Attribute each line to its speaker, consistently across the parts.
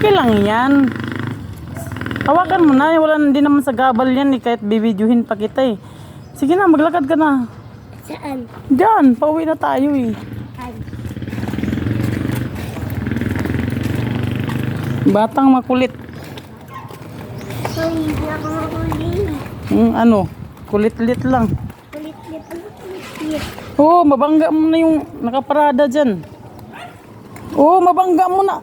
Speaker 1: Okay lang yan. Hawakan mo na. Wala na din naman sa gabal yan eh. Kahit bibidyohin pa kita eh. Sige na, maglakad ka na.
Speaker 2: Saan?
Speaker 1: Diyan, pauwi na tayo eh.
Speaker 2: Saan?
Speaker 1: Batang makulit.
Speaker 2: So, hindi ako makulit.
Speaker 1: Ano? Kulit-lit lang.
Speaker 2: Kulit-lit. Kulit-lit.
Speaker 1: Oo, mabangga mo na yung nakaparada dyan. Oo, mabangga mo na.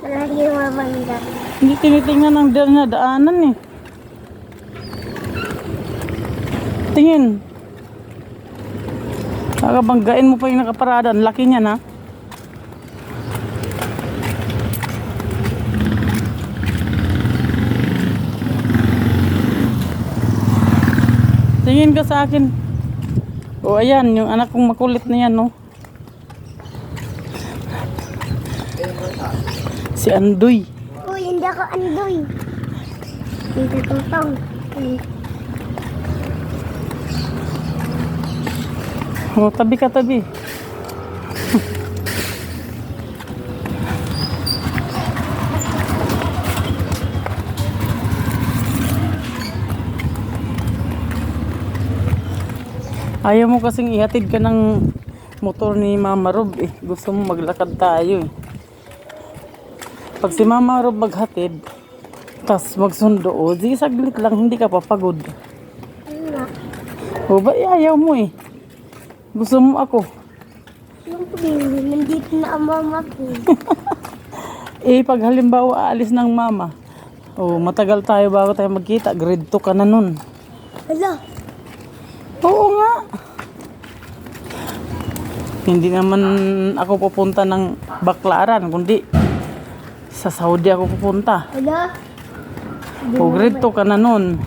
Speaker 2: Lagi mabangga.
Speaker 1: Hindi tinitingnan ng daanan eh. Tingin. Kakabanggain mo pa yung nakaparada. Ang laki niya na. Tingin ka sa akin. O ayan, yung anak kong makulit na yan, no? Si Andoy.
Speaker 2: Uy, hindi ako andoy. Hindi tutong.
Speaker 1: O, tabi ka, tabi. Ayaw mo kasing ihatid ka ng motor ni Mama Rob eh. Gusto mo maglakad tayo eh. Pag si Mama Rob maghatid, tas magsundo, o di saglit lang, hindi ka papagod.
Speaker 2: Ano?
Speaker 1: O ba ayaw mo eh. Gusto mo ako.
Speaker 2: Yung pagiging, nandito na ang mama ko.
Speaker 1: Eh pag halimbawa aalis ng mama, o matagal tayo bago tayo magkita, grade 2 ka na nun.
Speaker 2: Hala,
Speaker 1: Oo nga. Hindi naman ako pupunta ng Baklaran, kundi sa Saudi ako pupunta.
Speaker 2: hala.
Speaker 1: O grade 2 ka na nun.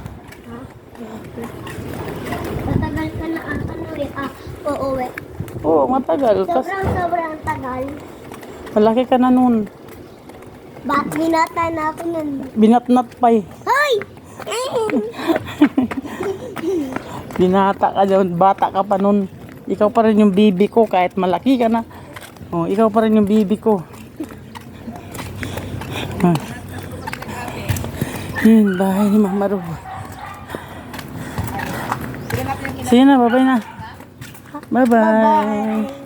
Speaker 2: Matagal ka na ang ano eh. Uuwi.
Speaker 1: Oo, matagal.
Speaker 2: Sobrang tagal.
Speaker 1: Malaki ka na nun.
Speaker 2: Ba't binata na ako nun?
Speaker 1: Binatnat pa eh.
Speaker 2: Hoy!
Speaker 1: Binata ka dyan, bata ka pa nun. Ikaw pa rin yung bibi ko kahit malaki ka na. O, ikaw pa rin yung bibi ko. Yun, bahay ni Mama Rob. Sige na, bye-bye na. Bye-bye.